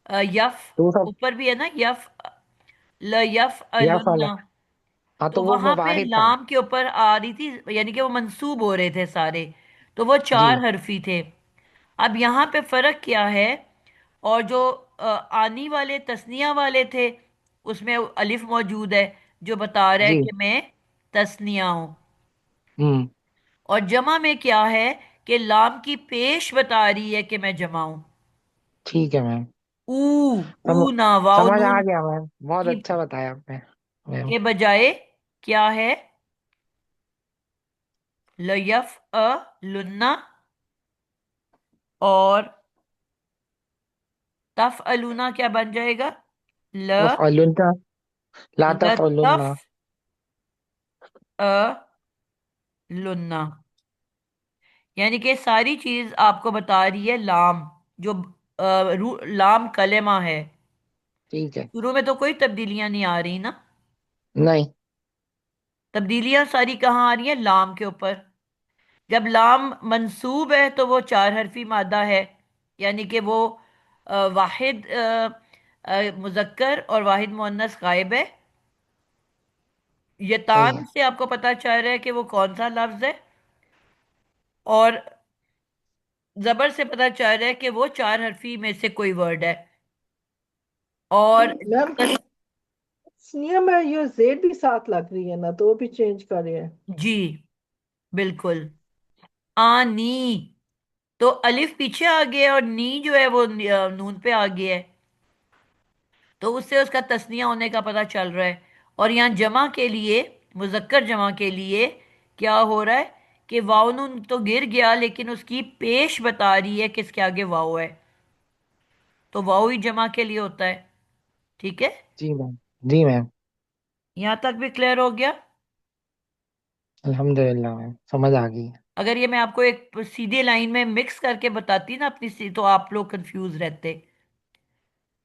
यफ, तो सब, ऊपर भी है ना यफ, ल यफ या फल, अलुन्ना, हाँ तो तो वो वहां पे वाहिद था। लाम के ऊपर आ रही थी, यानी कि वो मंसूब हो रहे थे सारे, तो वो जी। चार हरफी थे। अब यहाँ पे फर्क क्या है, और जो आनी वाले तस्निया वाले थे उसमें अलिफ मौजूद है जो बता रहा है जी। कि मैं तस्निया हूं। हम्म। और जमा में क्या है कि लाम की पेश बता रही है कि मैं जमा हूं। ठीक है मैम। ऊ, सम, ऊ ना वाओ समझ आ नून गया मैम, बहुत की अच्छा बताया आपने मैम। के बजाय क्या है, लयफ अ लुन्ना, और तफ अलूना क्या बन जाएगा, ल तफअलुना, ला लतफ तफअलुना। अ लुन्ना। यानी कि सारी चीज आपको बता रही है लाम, जो लाम कलेमा है। ठीक है। शुरू में तो कोई तब्दीलियां नहीं आ रही ना, नहीं। तब्दीलियां सारी कहाँ आ रही हैं, लाम के ऊपर। जब लाम मंसूब है तो वो चार हरफी मादा है, यानी कि वो वाहिद मुजक्कर और वाहिद मुअन्नस गायब है। सही यतान है। से आपको पता चल रहा है कि वो कौन सा लफ्ज है, और जबर से पता चल रहा है कि वो चार हरफी में से कोई वर्ड है। और मैम तस, स्नेहा में ये जेड भी साथ लग रही है ना, तो वो भी चेंज कर रहे हैं। जी बिल्कुल। आनी, तो अलिफ पीछे आ गया और नी जो है वो नून पे आ गया है, तो उससे उसका तस्निया होने का पता चल रहा है। और यहाँ जमा के लिए, मुजक्कर जमा के लिए क्या हो रहा है कि वाव नून तो गिर गया लेकिन उसकी पेश बता रही है किसके आगे वाव है, तो वाव ही जमा के लिए होता है। ठीक है, जी मैम। जी मैम। यहां तक भी क्लियर हो गया। अल्हम्दुलिल्लाह मैम, समझ आ गई। अगर ये मैं आपको एक सीधे लाइन में मिक्स करके बताती ना अपनी तो आप लोग कंफ्यूज रहते,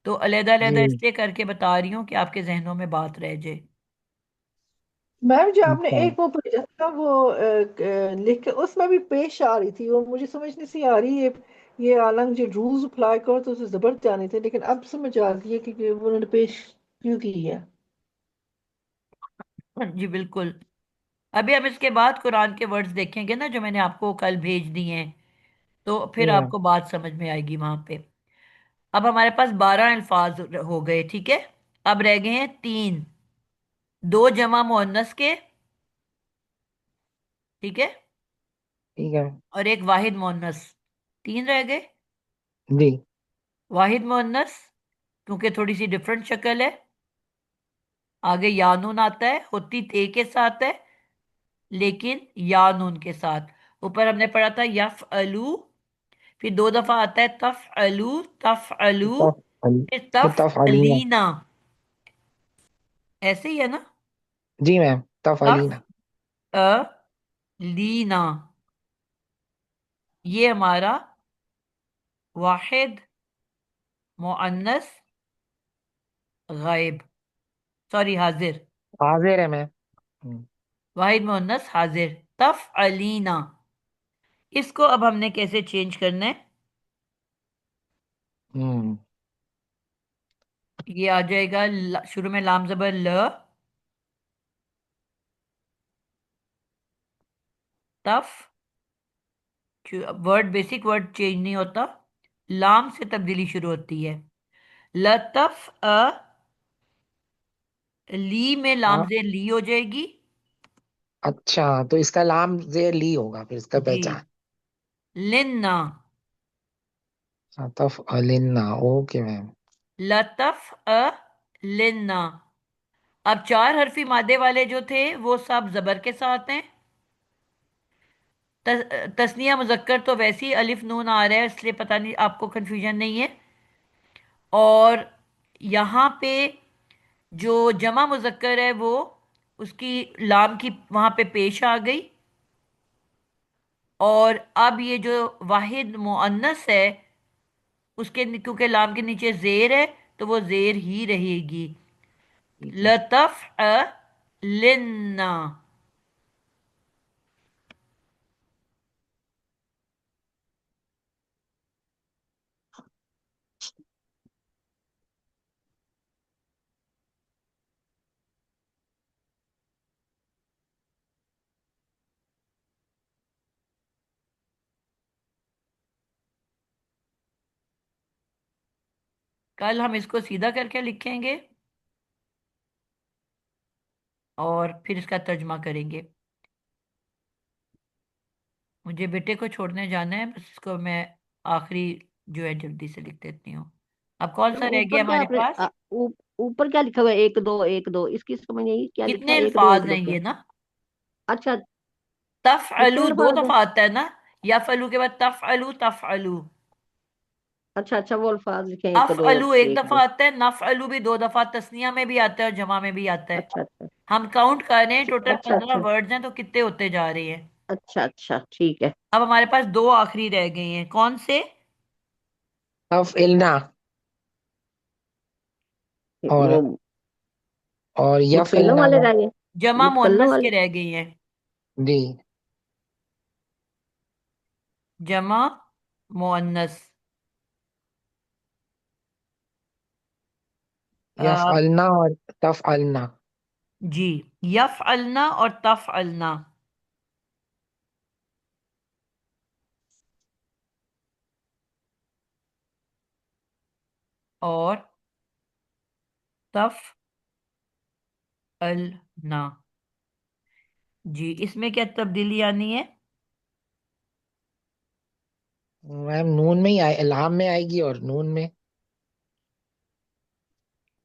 तो अलहदा अलहदा जी। इसलिए करके बता रही हूँ कि आपके जहनों में बात रह जाए। मैम जो आपने अच्छा। एक वो भेजा था वो लिख के, उसमें भी पेश आ रही थी, वो मुझे समझ नहीं सी आ रही। ये हालांकि जो रूल्स अप्लाई करो तो उसे जबर जाने थे, लेकिन अब समझ आ गई है कि वो उन्होंने पेश क्यों की है। जी बिल्कुल। अभी हम इसके बाद कुरान के वर्ड्स देखेंगे ना जो मैंने आपको कल भेज दिए हैं, तो फिर जी मैम। आपको बात समझ में आएगी वहां पे। अब हमारे पास 12 अल्फाज हो गए, ठीक है। अब रह गए हैं तीन, दो जमा मुअन्नस के, ठीक है, ठीक है। और एक वाहिद मुअन्नस, तीन रह गए। जी। वाहिद मुअन्नस क्योंकि थोड़ी सी डिफरेंट शक्ल है, आगे यानून आता है, होती ते के साथ है लेकिन यानून के साथ। ऊपर हमने पढ़ा था यफ अलू, फिर दो दफा आता है तफ अलू, तफ अलू, तफअल, फिर फिर तफ तफअलीना। अलीना, ऐसे ही है ना, जी मैम, तफ तफअलीना। लीना। ये हमारा वाहिद मुअन्नस गायब, सॉरी हाजिर, हाजिर है मैम। वाहिद मुअन्नस हाजिर, तफ अलीना। इसको अब हमने कैसे चेंज करना है, हम्म। ये आ जाएगा शुरू में लाम जबर ल, तफ, वर्ड बेसिक वर्ड चेंज नहीं होता, लाम से तब्दीली शुरू होती है। लतफ ली में लाम हाँ। जेर ली हो जाएगी। अच्छा, तो इसका लाम जेर ली होगा फिर इसका जी। पहचान। लिन्ना, अतफ अलिन्ना, ओके मैम। लतफ अ लिन्ना। अब चार हरफी मादे वाले जो थे वो सब जबर के साथ हैं। तस्निया मुजक्कर तो वैसे ही अलिफ नून आ रहा है, इसलिए पता नहीं आपको कंफ्यूजन नहीं है। और यहाँ पे जो जमा मुजक्कर है वो उसकी लाम की वहां पे पेश आ गई। और अब ये जो वाहिद मुअन्नस है उसके क्योंकि लाम के नीचे जेर है तो वो जेर ही रहेगी। ठीक है। लतफ लिन्ना। कल हम इसको सीधा करके लिखेंगे और फिर इसका तर्जमा करेंगे। मुझे बेटे को छोड़ने जाना है, बस इसको मैं आखिरी जो है जल्दी से लिख देती हूँ। अब कौन तो सा रह गया ऊपर क्या हमारे आपने पास? ऊपर क्या लिखा हुआ है? एक दो एक दो, इसकी समझ नहीं आई, क्या लिखा कितने है एक दो अल्फाज एक हैं दो क्या? ये ना? अच्छा, कितने तफअलु दो अल्फाज है? दफा आता है ना, यफअलु के बाद तफअलु तफअलु। अच्छा अच्छा, वो अल्फाज लिखे हैं, एक दो अफअलु एक एक दफा दो। आता है, नफअलु भी दो दफा, तस्निया में भी आता है और जमा में भी आता है। अच्छा अच्छा हम काउंट कर रहे हैं, टोटल अच्छा 15 अच्छा वर्ड्स हैं तो कितने होते जा रहे हैं। अच्छा अच्छा, ठीक है। अब हमारे पास दो आखिरी रह गए हैं, कौन से? तफ इल्ना वो और यफ मुतकल्लम इल्ना वाले मैम। रह गए, जमा मुतकल्लम मुअन्नस के वाले। रह गई हैं। जी। जमा मुअन्नस। यफ अ, अलना और तफ अलना। जी, यफअलना और तफअलना। और तफअलना। जी, इसमें क्या तब्दीली आनी है? मैम नून में ही आए, लाम में आएगी और नून में।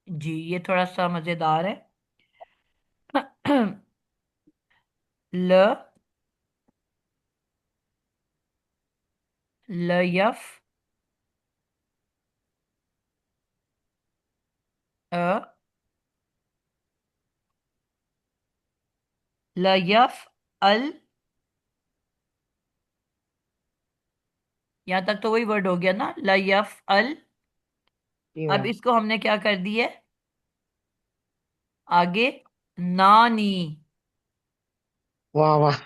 जी, ये थोड़ा सा मजेदार है। ल लयफ अ लयफ अल। यहां तक तो वही वर्ड हो गया ना, लयफ अल। जी अब मैम। इसको हमने क्या कर दिया है आगे? नानी। वाह वाह,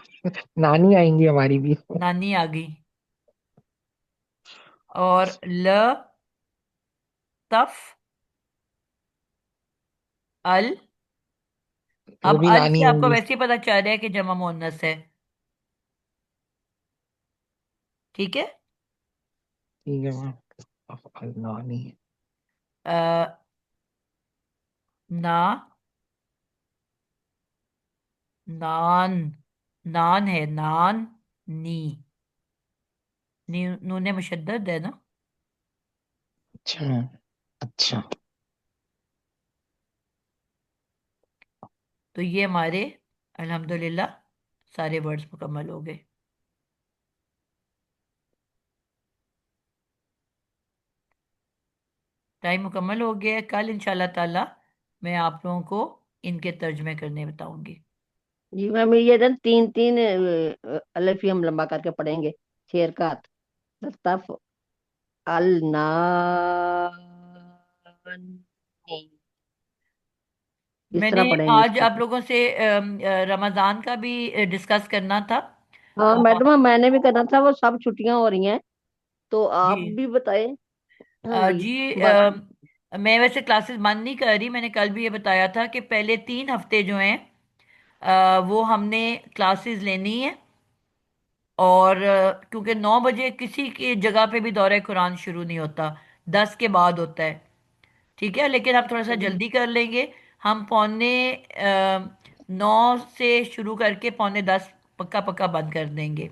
नानी आएंगी हमारी भी। नानी आ गई। और ल तफ अल। वो अब भी अल नानी से आपको होंगी। वैसे ही पता चल रहा है कि जमा मुअन्नस है। ठीक है। ठीक है मैम। नानी। आ, ना नान। नान है, नान नी। नूने मुशद्दद है ना। अच्छा मैम। अच्छा। तो ये हमारे अल्हम्दुलिल्लाह सारे वर्ड्स मुकम्मल हो गए। टाइम मुकम्मल हो गया है। कल इंशाल्लाह ताला मैं आप लोगों को इनके तर्जमे करने बताऊंगी। जी मैम, ये ना तीन तीन अलफ ही हम लंबा करके पढ़ेंगे। शेर का तफ अल नानी, इस मैंने तरह पढ़ेंगे आज इसको। आप लोगों से रमज़ान का भी डिस्कस करना था। हाँ अ, मैडम, मैंने भी करना था, वो सब छुट्टियां हो रही हैं, तो जी। आप भी बताएं। हाँ जी। जी, बस। मैं वैसे क्लासेस बंद नहीं कर रही, मैंने कल भी ये बताया था कि पहले 3 हफ्ते जो हैं वो हमने क्लासेस लेनी है। और क्योंकि 9 बजे किसी की जगह पे भी दौरे कुरान शुरू नहीं होता, 10 के बाद होता है। ठीक है, लेकिन आप थोड़ा सा जल्दी कर लेंगे। हम 9:45 से शुरू करके 9:45 पक्का पक्का बंद कर देंगे।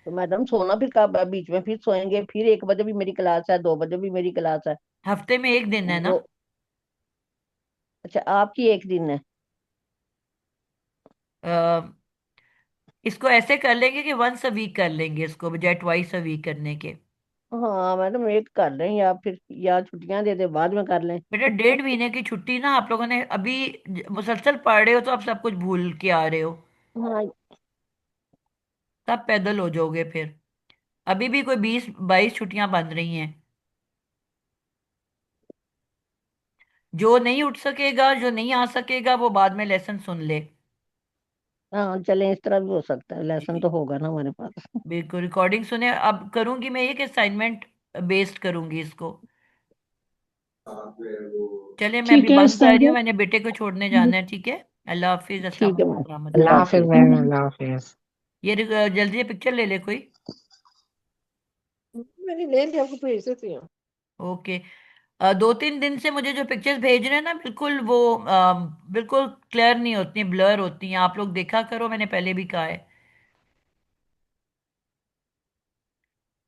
तो मैडम सोना फिर कब है? बीच में फिर सोएंगे, फिर 1 बजे भी मेरी क्लास है, 2 बजे भी मेरी क्लास है। हफ्ते में एक दिन है ना? वो अच्छा, आपकी एक दिन है। अ, इसको ऐसे कर लेंगे कि वंस अ वीक कर लेंगे इसको, बजाय ट्वाइस अ वीक करने के। हाँ मैडम, एक कर लें या फिर या छुट्टियां दे दे, बाद में कर लें। बेटा 1.5 महीने की छुट्टी ना, आप लोगों ने अभी मुसलसल पढ़ रहे हो तो आप सब कुछ भूल के आ रहे हो, हाँ सब पैदल हो जाओगे फिर। अभी भी कोई 20-22 छुट्टियां बन रही हैं। जो नहीं उठ सकेगा, जो नहीं आ सकेगा, वो बाद में लेसन सुन ले। हाँ, चलें, इस तरह भी हो सकता है, लेसन जी तो होगा ना हमारे पास। बिल्कुल, रिकॉर्डिंग सुने। अब करूंगी मैं ये कि असाइनमेंट बेस्ड करूंगी इसको। चलिए मैं अभी ठीक है बंद कर रही उस्ताद। हूँ, मैंने बेटे को छोड़ने जाना है। ठीक है, अल्लाह हाफिज, अस्सलाम ठीक है मैम, वालेकुम अल्लाह रहमतुल्लाह। अल्लाह हाफिज हाफिज। मैम, अल्लाह हाफिज। जल्दी से पिक्चर ले ले कोई। मैंने ले लिया, आपको भेज देती हूँ। ओके। 2-3 दिन से मुझे जो पिक्चर्स भेज रहे हैं ना, बिल्कुल वो बिल्कुल क्लियर नहीं होती, ब्लर होती हैं। आप लोग देखा करो, मैंने पहले भी कहा है।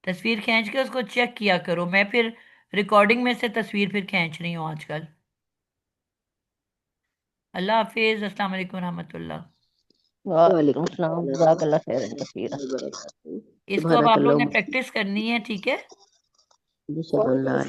तस्वीर खींच के उसको चेक किया करो। मैं फिर रिकॉर्डिंग में से तस्वीर फिर खींच रही हूँ आजकल। अल्लाह हाफिज, अस्सलाम वालेकुम रहमतुल्लाह। वालेकुम सलाम, जज़ाकल्लाह खैरन कसीरा। इसको अब आप लोग ने सुबहानकल्लाह। प्रैक्टिस करनी है, ठीक है? बिस्मिल्लाह।